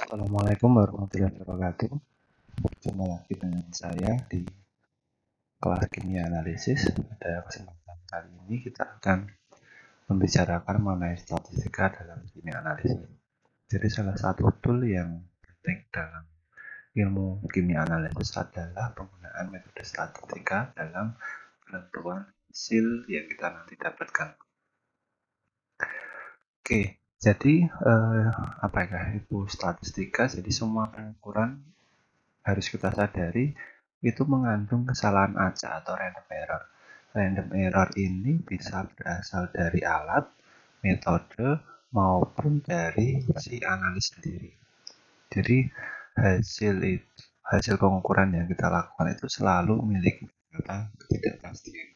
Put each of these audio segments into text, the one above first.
Assalamualaikum warahmatullahi wabarakatuh. Jumpa lagi dengan saya di kelas kimia analisis. Pada kesempatan kali ini kita akan membicarakan mengenai statistika dalam kimia analisis. Jadi salah satu tool yang penting dalam ilmu kimia analisis adalah penggunaan metode statistika dalam penentuan hasil yang kita nanti dapatkan. Oke, jadi apakah itu statistika? Jadi semua pengukuran harus kita sadari itu mengandung kesalahan acak atau random error. Random error ini bisa berasal dari alat, metode, maupun dari si analis sendiri. Jadi hasil pengukuran yang kita lakukan itu selalu memiliki ketidakpastian.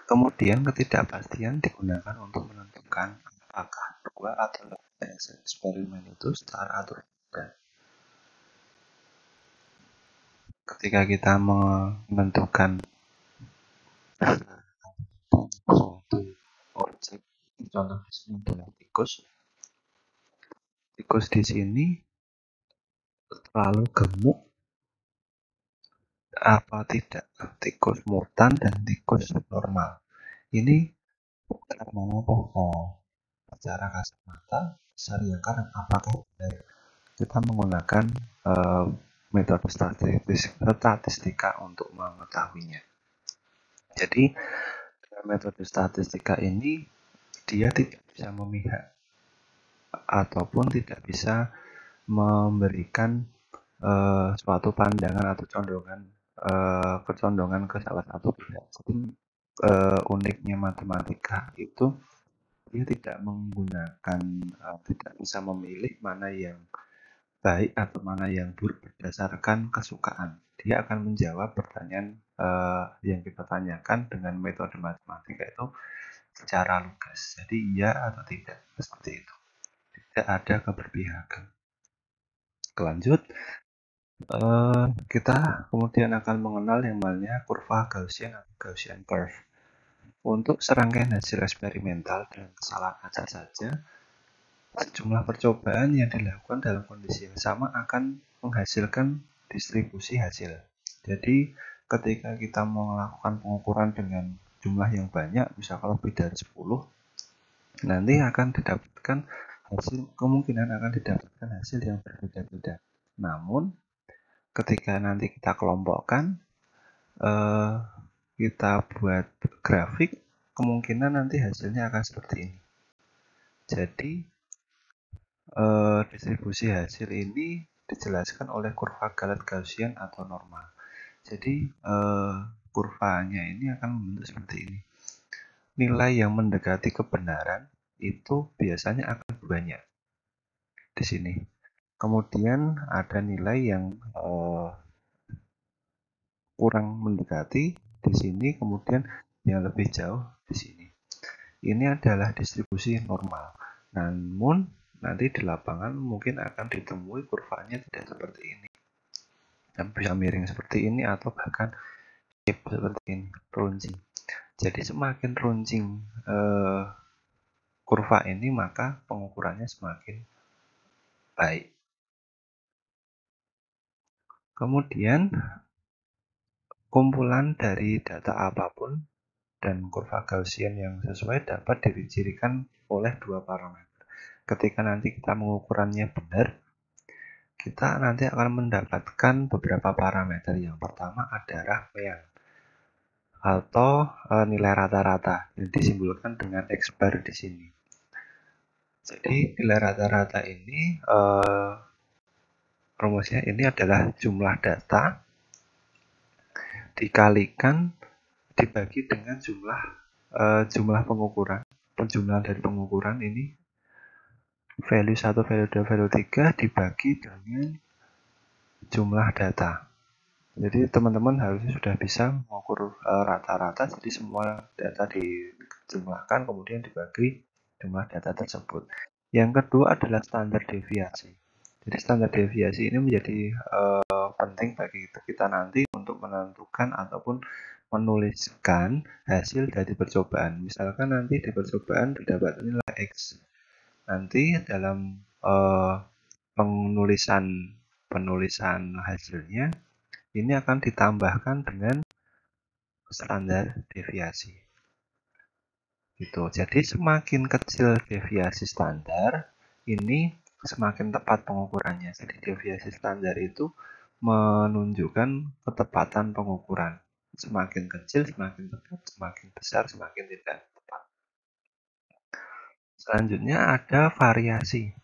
Kemudian ketidakpastian digunakan untuk menentukan apakah dua atau lebih eksperimen itu setara atau tidak. Ketika kita menentukan suatu objek, contoh adalah tikus. Tikus di sini terlalu gemuk apa tidak? Tikus mutan dan tikus normal. Ini karena apa? Secara kasat mata, ya karena apakah benar? Kita menggunakan metode statistika untuk mengetahuinya. Jadi metode statistika ini dia tidak bisa memihak ataupun tidak bisa memberikan suatu pandangan atau kecondongan ke salah satu pihak. Jadi uniknya matematika itu dia tidak menggunakan tidak bisa memilih mana yang baik atau mana yang buruk berdasarkan kesukaan. Dia akan menjawab pertanyaan yang kita tanyakan dengan metode matematika itu secara lugas. Jadi iya atau tidak, seperti itu. Tidak ada keberpihakan. Lanjut, kita kemudian akan mengenal yang namanya kurva Gaussian atau Gaussian curve. Untuk serangkaian hasil eksperimental dan kesalahan acak saja, sejumlah percobaan yang dilakukan dalam kondisi yang sama akan menghasilkan distribusi hasil. Jadi ketika kita mau melakukan pengukuran dengan jumlah yang banyak, misalkan lebih dari 10, nanti akan didapatkan kemungkinan akan didapatkan hasil yang berbeda-beda. Namun ketika nanti kita kelompokkan, kita buat grafik, kemungkinan nanti hasilnya akan seperti ini. Jadi distribusi hasil ini dijelaskan oleh kurva Galat-Gaussian atau normal. Jadi kurvanya ini akan membentuk seperti ini. Nilai yang mendekati kebenaran itu biasanya akan banyak di sini. Kemudian ada nilai yang kurang mendekati di sini, kemudian yang lebih jauh di sini. Ini adalah distribusi normal. Namun nanti di lapangan mungkin akan ditemui kurvanya tidak seperti ini. Dan bisa miring seperti ini atau bahkan shape seperti ini, runcing. Jadi semakin runcing kurva ini, maka pengukurannya semakin baik. Kemudian kumpulan dari data apapun dan kurva Gaussian yang sesuai dapat dicirikan oleh dua parameter. Ketika nanti kita mengukurannya benar, kita nanti akan mendapatkan beberapa parameter. Yang pertama adalah mean atau nilai rata-rata yang disimbolkan dengan X bar di sini. Jadi nilai rata-rata ini rumusnya ini adalah jumlah data dikalikan dibagi dengan jumlah pengukuran. Penjumlahan dari pengukuran ini value 1, value 2, value 3 dibagi dengan jumlah data. Jadi teman-teman harusnya sudah bisa mengukur rata-rata, jadi semua data dijumlahkan kemudian dibagi jumlah data tersebut. Yang kedua adalah standar deviasi. Jadi standar deviasi ini menjadi penting bagi kita nanti untuk menentukan ataupun menuliskan hasil dari percobaan. Misalkan nanti di percobaan terdapat nilai X. Nanti dalam penulisan hasilnya ini akan ditambahkan dengan standar deviasi. Gitu. Jadi semakin kecil deviasi standar, ini semakin tepat pengukurannya. Jadi deviasi standar itu menunjukkan ketepatan pengukuran. Semakin kecil, semakin tepat, semakin besar, semakin tidak tepat. Selanjutnya ada variasi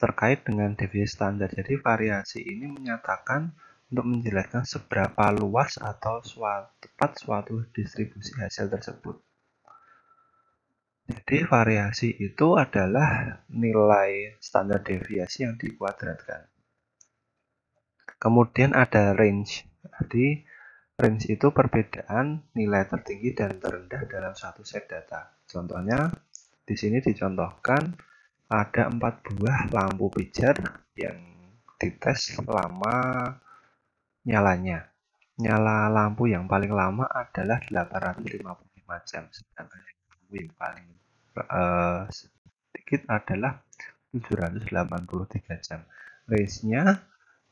terkait dengan deviasi standar. Jadi variasi ini menyatakan untuk menjelaskan seberapa luas atau tepat suatu distribusi hasil tersebut. Jadi variasi itu adalah nilai standar deviasi yang dikuadratkan. Kemudian ada range. Jadi range itu perbedaan nilai tertinggi dan terendah dalam satu set data. Contohnya di sini dicontohkan ada 4 buah lampu pijar yang dites selama nyalanya. Nyala lampu yang paling lama adalah 855 jam, sedangkan yang paling sedikit adalah 783 jam. Range-nya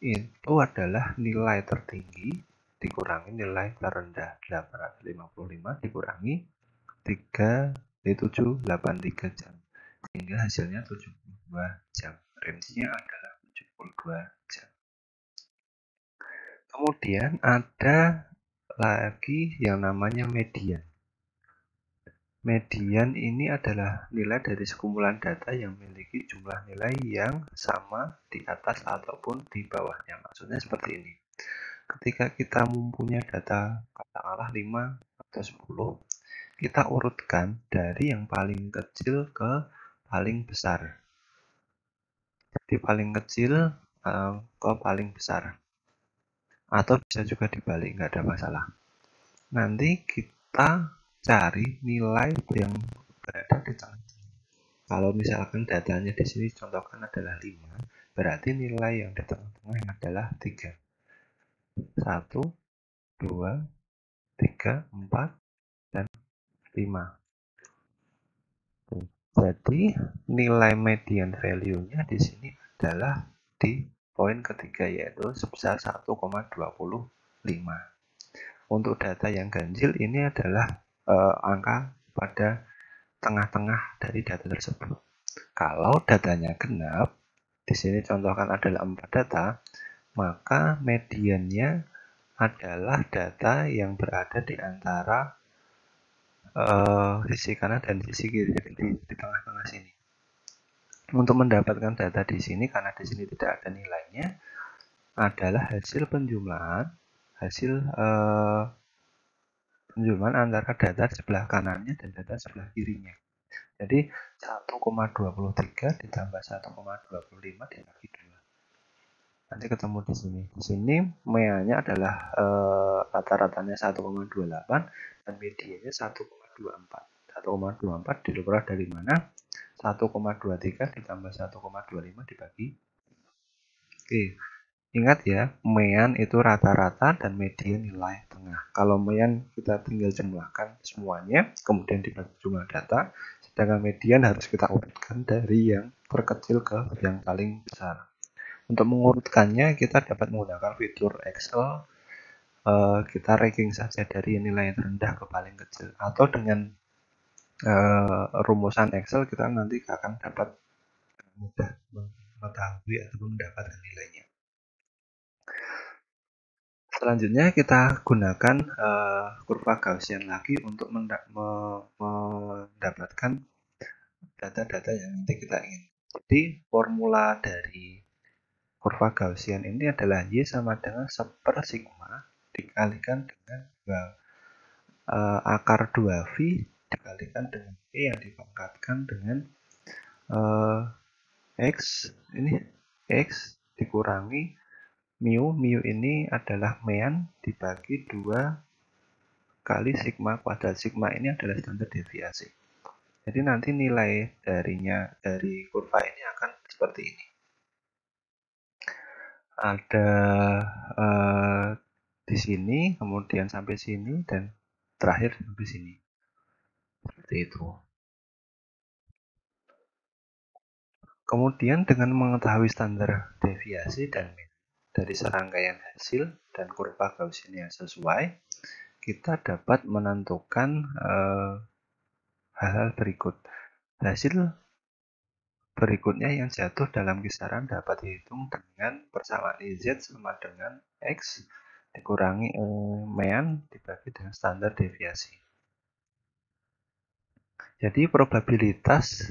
itu adalah nilai tertinggi dikurangi nilai terendah 855 dikurangi 783 jam, sehingga hasilnya 72 jam. Range-nya adalah 72 jam. Kemudian ada lagi yang namanya median. Median ini adalah nilai dari sekumpulan data yang memiliki jumlah nilai yang sama di atas ataupun di bawahnya. Maksudnya seperti ini. Ketika kita mempunyai data katakanlah 5 atau 10, kita urutkan dari yang paling kecil ke paling besar. Jadi paling kecil ke paling besar. Atau bisa juga dibalik, nggak ada masalah. Nanti kita cari nilai yang berada di tengah. Kalau misalkan datanya di sini contohkan adalah 5, berarti nilai yang di tengah-tengah adalah 3. 1, 2, 3, 4, dan 5. Jadi nilai median value-nya di sini adalah di poin ketiga, yaitu sebesar 1,25. Untuk data yang ganjil ini adalah angka pada tengah-tengah dari data tersebut. Kalau datanya genap, di sini contohkan adalah 4 data, maka mediannya adalah data yang berada di antara sisi kanan dan sisi kiri, di tengah-tengah sini. Untuk mendapatkan data di sini, karena di sini tidak ada nilainya, adalah hasil penjumlahan antara data sebelah kanannya dan data sebelah kirinya. Jadi 1,23 ditambah 1,25 dibagi 2. Nanti ketemu di sini. Di sini MEA-nya adalah rata-ratanya 1,28 dan medianya 1,24. 1,24 diperoleh dari mana? 1,23 ditambah 1,25 dibagi. Oke. Ingat ya, MEAN itu rata-rata dan median nilai tengah. Kalau MEAN kita tinggal jumlahkan semuanya, kemudian dibagi jumlah data, sedangkan median harus kita urutkan dari yang terkecil ke yang paling besar. Untuk mengurutkannya, kita dapat menggunakan fitur Excel. Kita ranking saja dari nilai yang terendah ke paling kecil. Atau dengan rumusan Excel, kita nanti akan dapat mudah mengetahui atau mendapatkan nilainya. Selanjutnya kita gunakan kurva Gaussian lagi untuk mendapatkan data-data yang nanti kita ingin. Jadi formula dari kurva Gaussian ini adalah Y sama dengan 1/per sigma dikalikan dengan akar 2V dikalikan dengan P yang dipangkatkan dengan X. Ini X dikurangi mu ini adalah MEAN dibagi 2 kali sigma kuadrat. Sigma ini adalah standar deviasi. Jadi nanti nilai dari kurva ini akan seperti ini. Ada di sini, kemudian sampai sini, dan terakhir sampai sini. Seperti itu. Kemudian dengan mengetahui standar deviasi dan min dari serangkaian hasil dan kurva Gaussian yang sesuai, kita dapat menentukan hal-hal berikut. Hasil berikutnya yang jatuh dalam kisaran dapat dihitung dengan persamaan IZ sama dengan X dikurangi mean dibagi dengan standar deviasi. Jadi probabilitas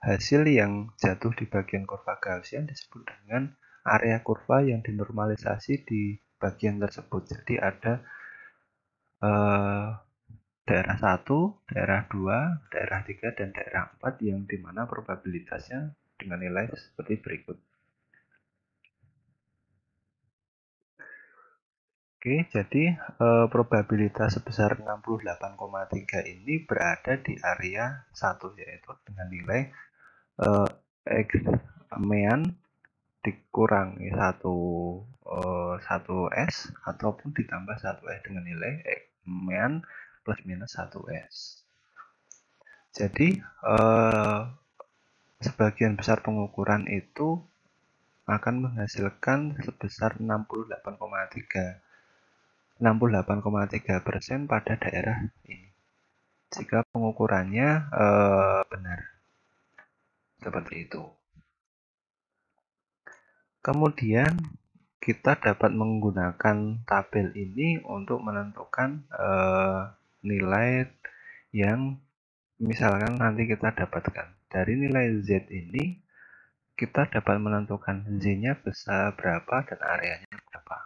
hasil yang jatuh di bagian kurva Gaussian disebut dengan area kurva yang dinormalisasi di bagian tersebut. Jadi ada daerah 1, daerah 2, daerah 3, dan daerah 4 yang dimana probabilitasnya dengan nilai seperti berikut. Oke, jadi probabilitas sebesar 68,3 ini berada di area 1, yaitu dengan nilai X mean dikurangi 1S ataupun ditambah 1S dengan nilai mean plus minus 1S. Jadi sebagian besar pengukuran itu akan menghasilkan sebesar 68,3% pada daerah ini jika pengukurannya benar seperti itu. Kemudian kita dapat menggunakan tabel ini untuk menentukan nilai yang misalkan nanti kita dapatkan. Dari nilai Z ini kita dapat menentukan Z-nya besar berapa dan areanya berapa.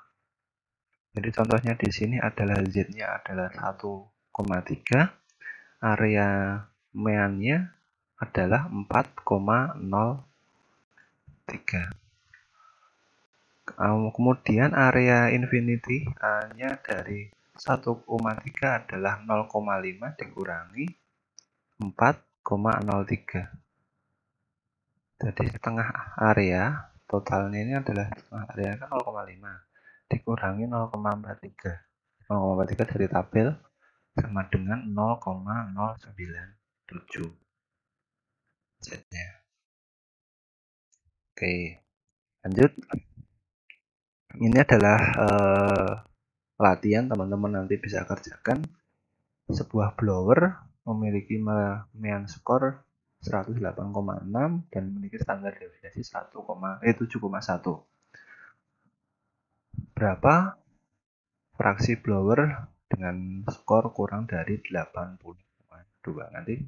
Jadi contohnya di sini adalah Z-nya adalah 1,3, area meannya adalah 4,03. Kemudian area infinity-nya dari 1,3 adalah 0,5 dikurangi 4,03. Jadi setengah area totalnya ini adalah setengah area kan 0,5 dikurangi 0,43. 0,43 dari tabel sama dengan 0,097 Z-nya. Oke, lanjut. Ini adalah latihan teman-teman nanti bisa kerjakan. Sebuah blower memiliki mean score 108,6 dan memiliki standar deviasi 7,1. Berapa fraksi blower dengan skor kurang dari 80,2? Nanti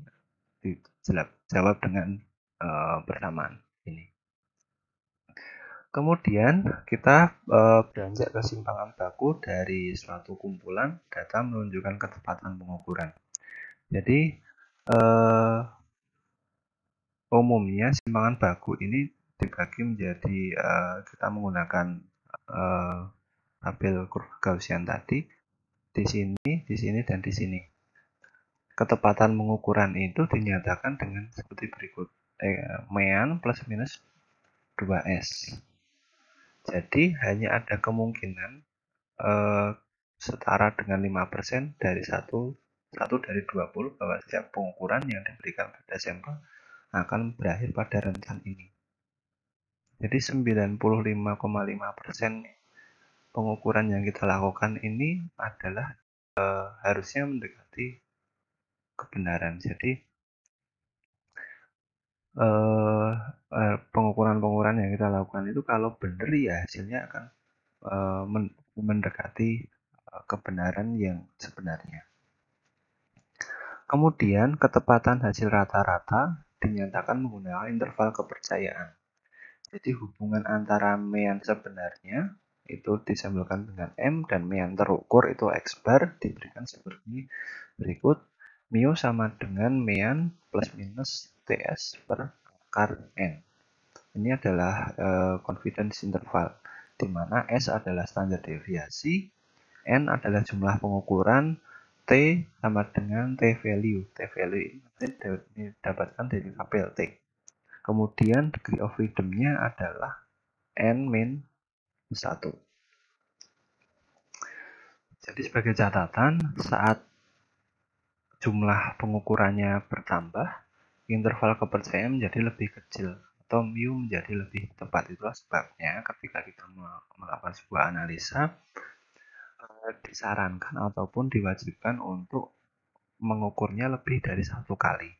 dijawab dengan bersamaan ini. Kemudian kita beranjak ke simpangan baku dari suatu kumpulan data menunjukkan ketepatan pengukuran. Jadi umumnya simpangan baku ini dibagi menjadi kita menggunakan tabel kurva Gaussian tadi di sini dan di sini. Ketepatan pengukuran itu dinyatakan dengan seperti berikut. Mean plus minus 2S. Jadi hanya ada kemungkinan setara dengan 5% dari 1 dari 20 bahwa setiap pengukuran yang diberikan pada sampel akan berakhir pada rentan ini. Jadi 95,5% pengukuran yang kita lakukan ini adalah harusnya mendekati kebenaran. Jadi pengukuran-pengukuran yang kita lakukan itu kalau benar ya hasilnya akan mendekati kebenaran yang sebenarnya. Kemudian ketepatan hasil rata-rata dinyatakan menggunakan interval kepercayaan. Jadi hubungan antara mean sebenarnya itu disambungkan dengan M dan mean terukur itu X bar diberikan seperti berikut. Mu sama dengan mean plus minus TS per akar N. Ini adalah confidence interval, di mana S adalah standar deviasi, N adalah jumlah pengukuran, T sama dengan T value. T value ini didapatkan dari tabel T. Kemudian degree of freedom-nya adalah N-1. Jadi sebagai catatan, saat jumlah pengukurannya bertambah, interval kepercayaan menjadi lebih kecil. atau mu menjadi lebih tepat. Itulah sebabnya ketika kita melakukan sebuah analisa, disarankan ataupun diwajibkan untuk mengukurnya lebih dari 1 kali.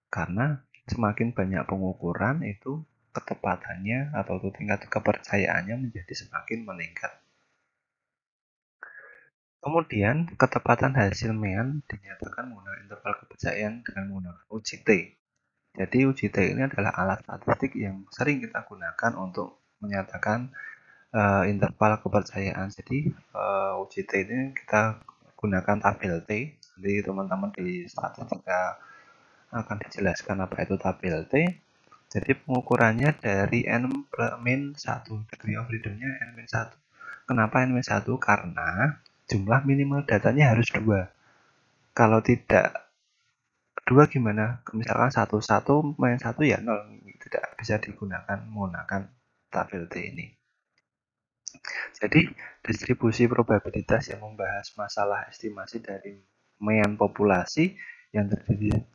Karena semakin banyak pengukuran itu ketepatannya atau tingkat kepercayaannya menjadi semakin meningkat. Kemudian, ketepatan hasil MEAN dinyatakan menggunakan interval kepercayaan dengan menggunakan UJT. Jadi UJT ini adalah alat statistik yang sering kita gunakan untuk menyatakan interval kepercayaan. Jadi UJT ini kita gunakan tabel T. Jadi teman-teman di statistika akan dijelaskan apa itu tabel T. Jadi pengukurannya dari N-1, degree of freedom-nya N-1. Kenapa N-1? Karena jumlah minimal datanya harus 2. Kalau tidak 2 gimana? Misalkan 1 main 1 ya 0. Tidak bisa digunakan menggunakan tabel T ini. Jadi distribusi probabilitas yang membahas masalah estimasi dari MEAN populasi yang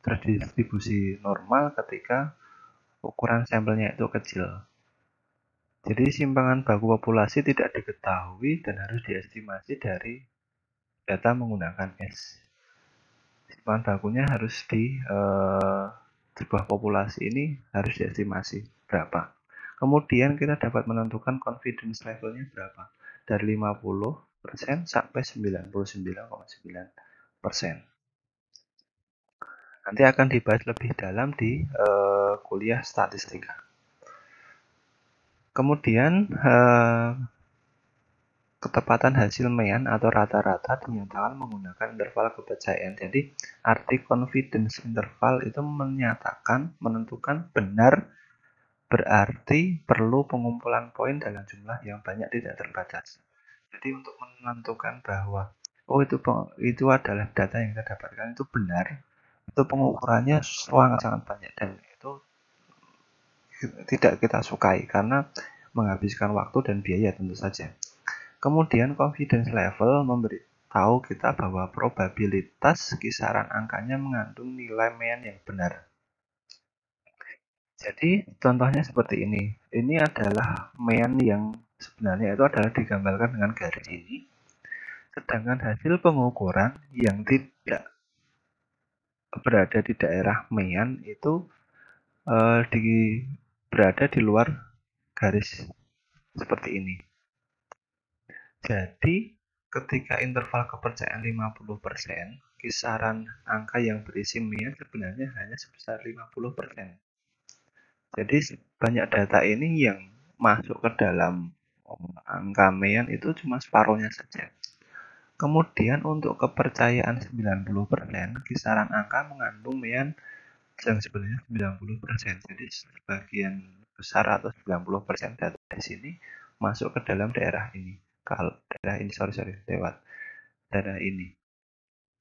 terdistribusi normal ketika ukuran sampelnya itu kecil. Jadi simpangan baku populasi tidak diketahui dan harus diestimasi dari data menggunakan S. Simpangan bakunya harus di sebuah populasi ini harus diestimasi berapa. Kemudian kita dapat menentukan confidence levelnya berapa. Dari 50% sampai 99,9%. Nanti akan dibahas lebih dalam di kuliah statistika. Kemudian ketepatan hasil MEAN atau rata-rata dinyatakan menggunakan interval kepercayaan. Jadi arti confidence interval itu menentukan benar, berarti perlu pengumpulan poin dalam jumlah yang banyak tidak terbatas. Jadi untuk menentukan bahwa itu adalah data yang kita dapatkan itu benar, itu pengukurannya sangat banyak dan itu tidak kita sukai karena menghabiskan waktu dan biaya tentu saja. Kemudian confidence level memberitahu kita bahwa probabilitas kisaran angkanya mengandung nilai MEAN yang benar. Jadi contohnya seperti ini. Ini adalah MEAN yang sebenarnya itu adalah digambarkan dengan garis ini. Sedangkan hasil pengukuran yang tidak berada di daerah MEAN itu berada di luar garis seperti ini. Jadi ketika interval kepercayaan 50%, kisaran angka yang berisi MEAN sebenarnya hanya sebesar 50%. Jadi banyak data ini yang masuk ke dalam angka MEAN itu cuma separuhnya saja. Kemudian untuk kepercayaan 90%, kisaran angka mengandung MEAN yang sebenarnya 90%. Jadi sebagian besar atau 90% data di sini masuk ke dalam daerah ini. Kalau daerah ini, lewat daerah ini.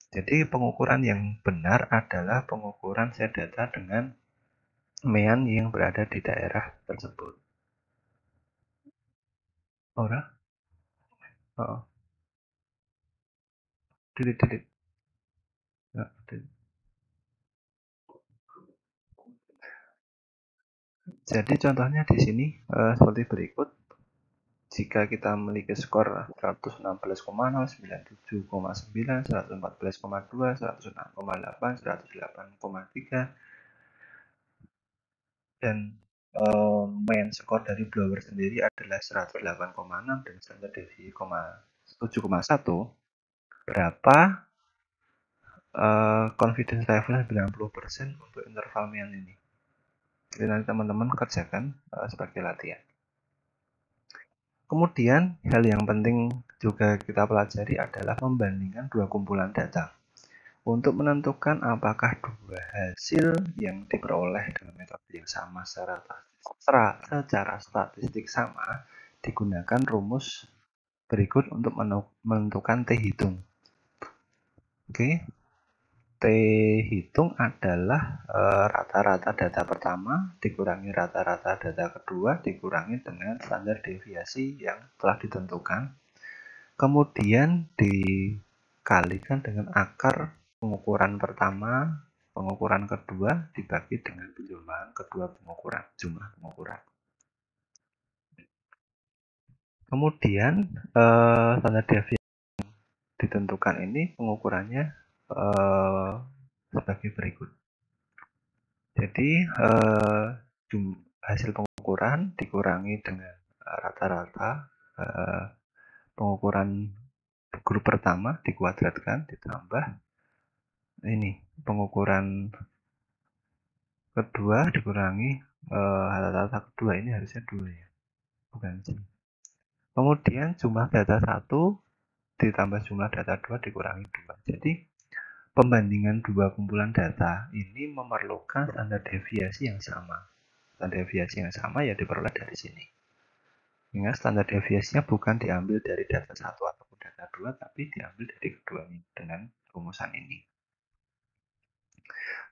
Jadi pengukuran yang benar adalah pengukuran set data dengan MEAN yang berada di daerah tersebut. Ora? Oh. Delete. Ya, delete. Jadi contohnya di sini seperti berikut. Jika kita memiliki skor 116,0, 97,9, 114,2, 106,8, 108,3 dan main skor dari blower sendiri adalah 108,6 dan standar deviasi 7,1, berapa confidence level 90% untuk interval MEAN ini. Jadi nanti teman-teman kerjakan sebagai latihan. Kemudian hal yang penting juga kita pelajari adalah membandingkan dua kumpulan data untuk menentukan apakah dua hasil yang diperoleh dengan metode yang sama secara statistik sama digunakan rumus berikut untuk menentukan T hitung. Oke. T hitung adalah rata-rata data pertama dikurangi rata-rata data kedua dikurangi dengan standar deviasi yang telah ditentukan. Kemudian dikalikan dengan akar pengukuran pertama pengukuran kedua dibagi dengan penjumlahan kedua pengukuran, jumlah pengukuran. Kemudian standar deviasi ditentukan ini pengukurannya sebagai berikut. Jadi hasil pengukuran dikurangi dengan rata-rata pengukuran grup pertama dikuadratkan ditambah ini pengukuran kedua dikurangi rata-rata kedua, ini harusnya 2 ya, bukan sih. Kemudian jumlah data 1 ditambah jumlah data 2 dikurangi 2. Jadi pembandingan dua kumpulan data ini memerlukan standar deviasi yang sama. Standar deviasi yang sama ya diperoleh dari sini. Ingat, standar deviasinya bukan diambil dari data 1 ataupun data 2, tapi diambil dari keduanya dengan rumusan ini.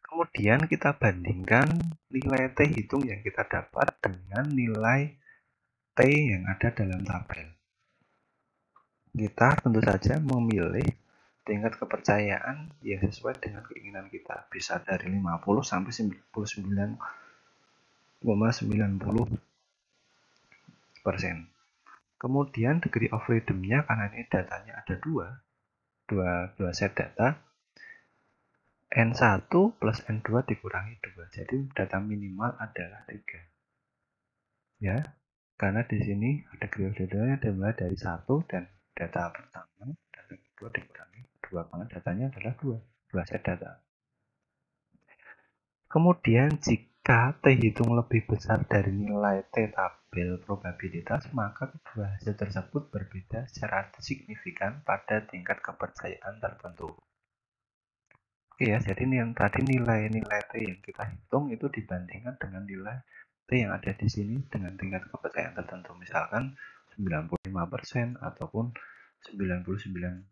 Kemudian kita bandingkan nilai T hitung yang kita dapat dengan nilai T yang ada dalam tabel. Kita tentu saja memilih tingkat kepercayaan yang sesuai dengan keinginan kita. Bisa dari 50 sampai 99,90%. Kemudian degree of freedom-nya, karena ini datanya ada dua set data, N1 plus N2 dikurangi 2. Jadi data minimal adalah 3. Ya, karena di sini degree of freedom-nya dimulai dari 1 dan data pertama, data kedua dikurangi 2 karena datanya adalah 2 set data. Kemudian jika T hitung lebih besar dari nilai T tabel probabilitas, maka kedua hasil tersebut berbeda secara signifikan pada tingkat kepercayaan tertentu. Oke ya, jadi yang tadi nilai-nilai T yang kita hitung itu dibandingkan dengan nilai T yang ada di sini dengan tingkat kepercayaan tertentu, misalkan 95% ataupun 99%.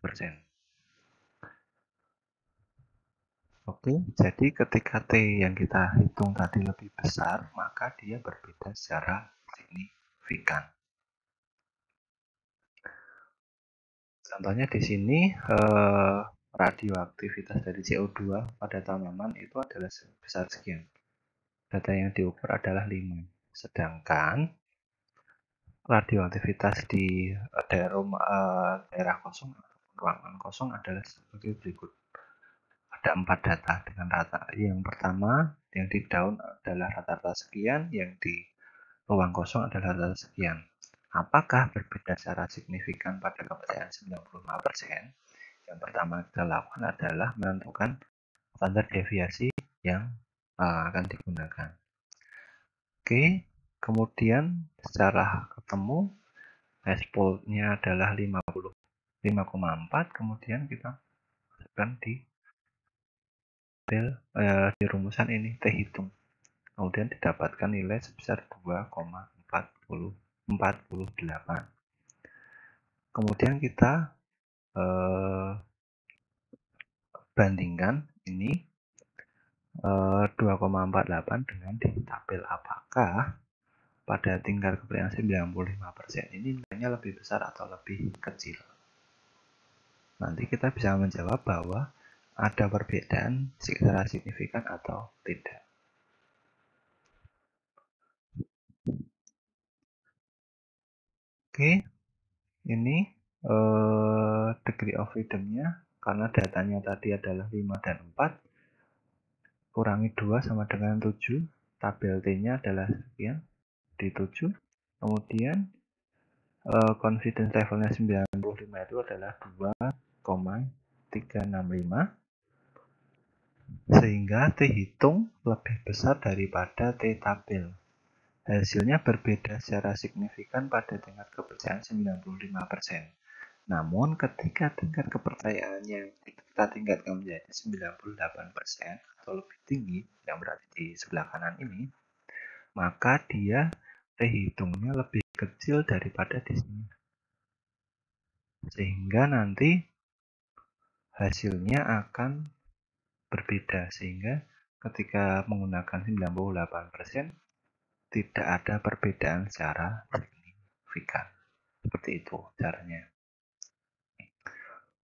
Oke, jadi ketika T yang kita hitung tadi lebih besar, maka dia berbeda secara signifikan. Contohnya di sini, radioaktivitas dari CO2 pada tanaman itu adalah sebesar sekian. Data yang diukur adalah 5. Sedangkan radioaktivitas di daerah kosong atau ruangan kosong adalah sebagai berikut. Ada 4 data dengan rata. Yang pertama, yang di daun adalah rata-rata sekian, yang di ruang kosong adalah rata-rata sekian. Apakah berbeda secara signifikan pada kepercayaan 95%? Yang pertama kita lakukan adalah menentukan standar deviasi yang akan digunakan. Oke, kemudian secara ketemu threshold-nya adalah 5,4, kemudian kita masukkan di rumusan ini T hitung. Kemudian didapatkan nilai sebesar 2,48. Kemudian kita bandingkan ini 2,48 dengan di tabel, apakah pada tingkat kepercayaan 95% ini nilainya lebih besar atau lebih kecil. Nanti kita bisa menjawab bahwa ada perbedaan secara signifikan atau tidak. Oke, ini degree of freedom-nya, karena datanya tadi adalah 5 dan 4, kurangi 2 sama dengan 7, tabel T-nya adalah sekian, di 7. Kemudian confidence level-nya 95 itu adalah 2,365, sehingga T hitung lebih besar daripada T tabel. Hasilnya berbeda secara signifikan pada tingkat kepercayaan 95%. Namun ketika tingkat kepercayaannya kita tingkatkan menjadi 98% atau lebih tinggi, yang berarti di sebelah kanan ini, maka dia T hitungnya lebih kecil daripada di sini. Sehingga nanti hasilnya akan berbeda, sehingga ketika menggunakan 98% tidak ada perbedaan secara signifikan. Seperti itu caranya.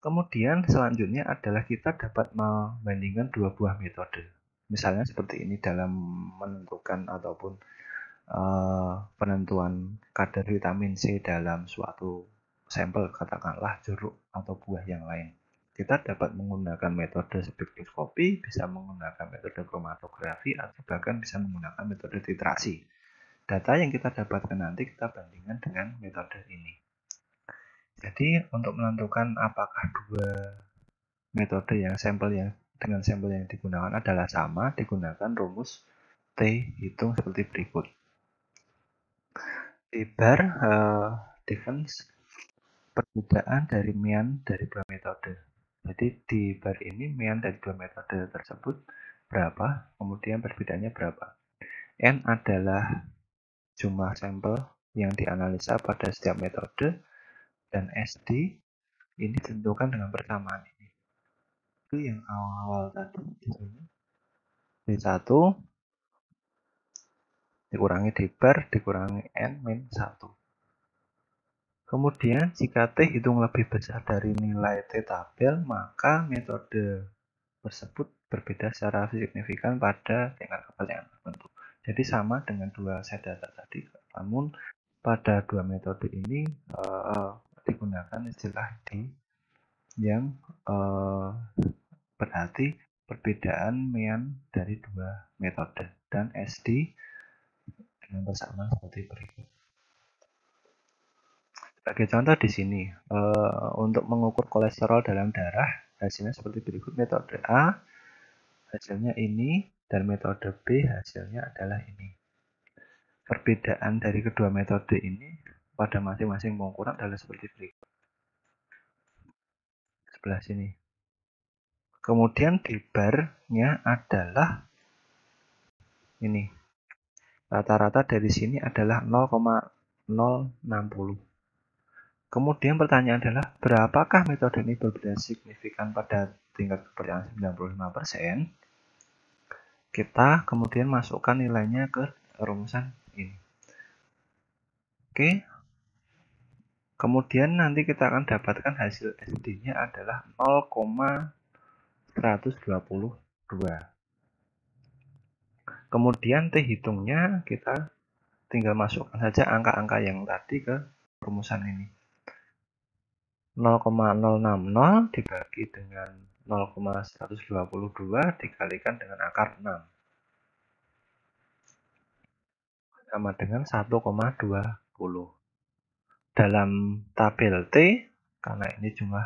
Kemudian selanjutnya adalah kita dapat membandingkan dua buah metode. Misalnya seperti ini dalam menentukan ataupun penentuan kadar vitamin C dalam suatu sampel, katakanlah jeruk atau buah yang lain. Kita dapat menggunakan metode spektroskopi, bisa menggunakan metode kromatografi, atau bahkan bisa menggunakan metode titrasi. Data yang kita dapatkan nanti kita bandingkan dengan metode ini. Jadi untuk menentukan apakah dua metode dengan sampel yang digunakan adalah sama, digunakan rumus T hitung seperti berikut. Di bar difference perbedaan dari mean dari dua metode. Jadi di bar ini mean dari dua metode tersebut berapa, kemudian perbedaannya berapa. N adalah jumlah sampel yang dianalisa pada setiap metode, dan SD ini ditentukan dengan persamaan ini. Itu yang awal-awal tadi di sini. D1 dikurangi D bar dikurangi N min 1. Kemudian jika T hitung lebih besar dari nilai T tabel, maka metode tersebut berbeda secara signifikan pada tingkat kepercayaan tertentu. Jadi sama dengan dua set data tadi, namun pada dua metode ini digunakan istilah D yang berarti perbedaan mean dari dua metode, dan SD dengan persamaan seperti berikut. Sebagai contoh di sini, untuk mengukur kolesterol dalam darah, hasilnya seperti berikut. Metode A, hasilnya ini, dan metode B, hasilnya adalah ini. Perbedaan dari kedua metode ini pada masing-masing pengukuran adalah seperti berikut. Sebelah sini. Kemudian di bar-nya adalah ini. Rata-rata dari sini adalah 0,060. Kemudian pertanyaan adalah, berapakah metode ini berbeda signifikan pada tingkat kepercayaan 95%? Kita kemudian masukkan nilainya ke rumusan ini. Oke. Kemudian nanti kita akan dapatkan hasil SD-nya adalah 0,122. Kemudian T hitungnya kita tinggal masukkan saja angka-angka yang tadi ke rumusan ini. 0,060 dibagi dengan 0,122 dikalikan dengan akar 6. Sama dengan 1,20. Dalam tabel T, karena ini jumlah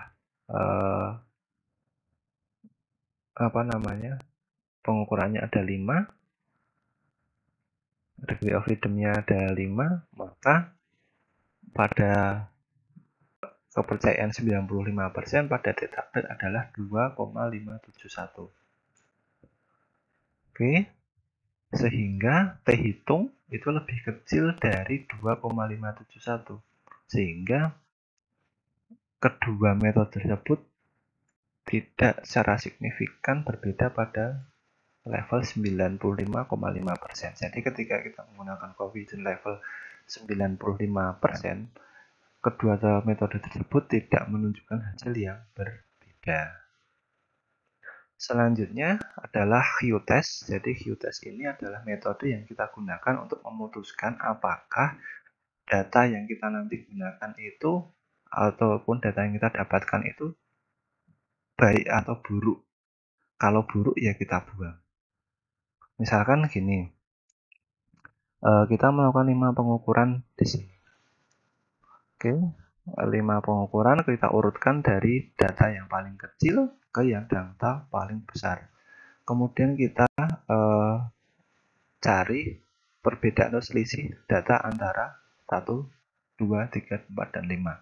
pengukurannya ada 5, degree of freedom-nya ada 5, maka pada kepercayaan 95% pada T tabel adalah 2,571. Oke, sehingga T hitung itu lebih kecil dari 2,571, sehingga kedua metode tersebut tidak secara signifikan berbeda pada level 95,5%. Jadi ketika kita menggunakan coefficient level 95%, kedua metode tersebut tidak menunjukkan hasil yang berbeda. Selanjutnya adalah Q-test. Jadi Q-test ini adalah metode yang kita gunakan untuk memutuskan apakah data yang kita nanti gunakan itu ataupun data yang kita dapatkan itu baik atau buruk. Kalau buruk ya kita buang. Misalkan gini, kita melakukan 5 pengukuran di sini. Oke, 5 pengukuran kita urutkan dari data yang paling kecil ke yang data paling besar. Kemudian kita cari perbedaan atau selisih data antara 1, 2, 3, 4, dan 5.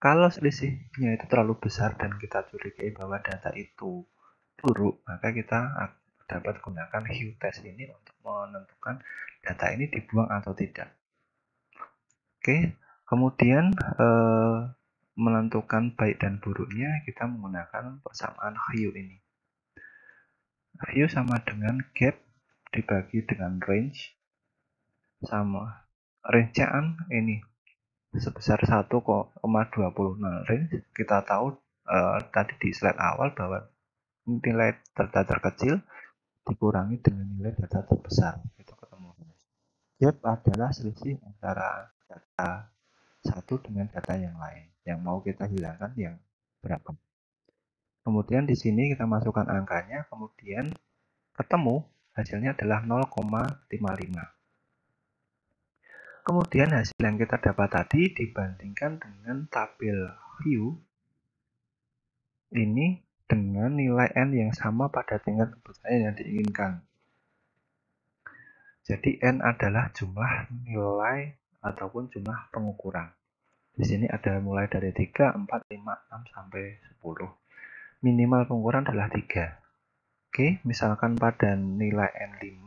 Kalau selisihnya itu terlalu besar dan kita curigai bahwa data itu buruk, maka kita dapat gunakan Q-test ini untuk menentukan data ini dibuang atau tidak. Oke, kemudian menentukan baik dan buruknya kita menggunakan persamaan Q ini. Q sama dengan gap dibagi dengan range, sama range-nya ini sebesar 1,20. Nah, range kita tahu tadi di slide awal bahwa nilai data terkecil dikurangi dengan nilai data terbesar, itu ketemu. Gap adalah selisih antara data satu dengan data yang lain. Yang mau kita hilangkan yang berapa. Kemudian di sini kita masukkan angkanya, kemudian ketemu hasilnya adalah 0,55. Kemudian hasil yang kita dapat tadi dibandingkan dengan tabel view ini dengan nilai n yang sama pada tingkat kepercayaan yang diinginkan. Jadi n adalah jumlah nilai ataupun jumlah pengukuran. Di sini ada mulai dari 3, 4, 5, 6 sampai 10. Minimal pengukuran adalah 3. Oke, misalkan pada nilai N5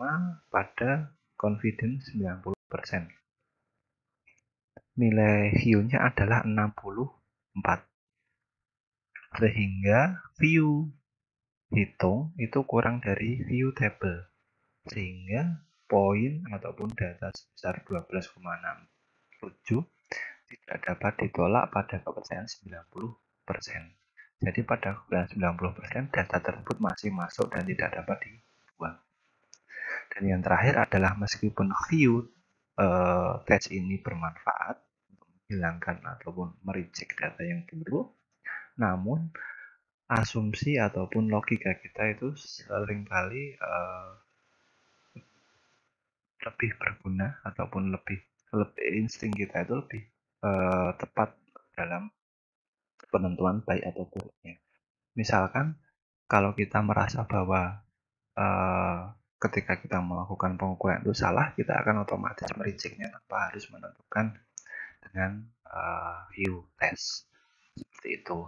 pada confidence 90%. Nilai view-nya adalah 64. Sehingga view hitung itu kurang dari view table. Sehingga poin ataupun data sebesar 12,67 tidak dapat ditolak pada kepercayaan 90%. Jadi pada kepercayaan 90% data tersebut masih masuk dan tidak dapat dibuang. Dan yang terakhir adalah meskipun view test ini bermanfaat untuk menghilangkan ataupun mereject data yang buruk, namun asumsi ataupun logika kita itu seringkali lebih berguna ataupun lebih insting kita itu lebih tepat dalam penentuan baik atau buruknya. Misalkan kalau kita merasa bahwa ketika kita melakukan pengukuran itu salah, kita akan otomatis merejectnya tanpa harus menentukan dengan view test seperti itu.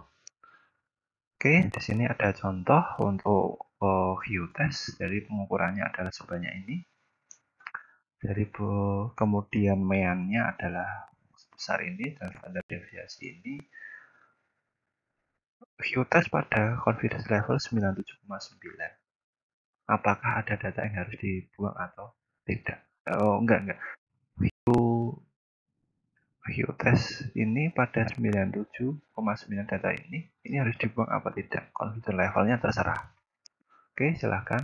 Oke, di sini ada contoh untuk view test. Jadi pengukurannya adalah sebanyak ini. Jadi kemudian mean-nya adalah sebesar ini dan standar deviasi ini. View test pada confidence level 97,9. Apakah ada data yang harus dibuang atau tidak? Oh, enggak. View test ini pada 97,9 data ini harus dibuang apa tidak? Confidence levelnya terserah. Oke, silahkan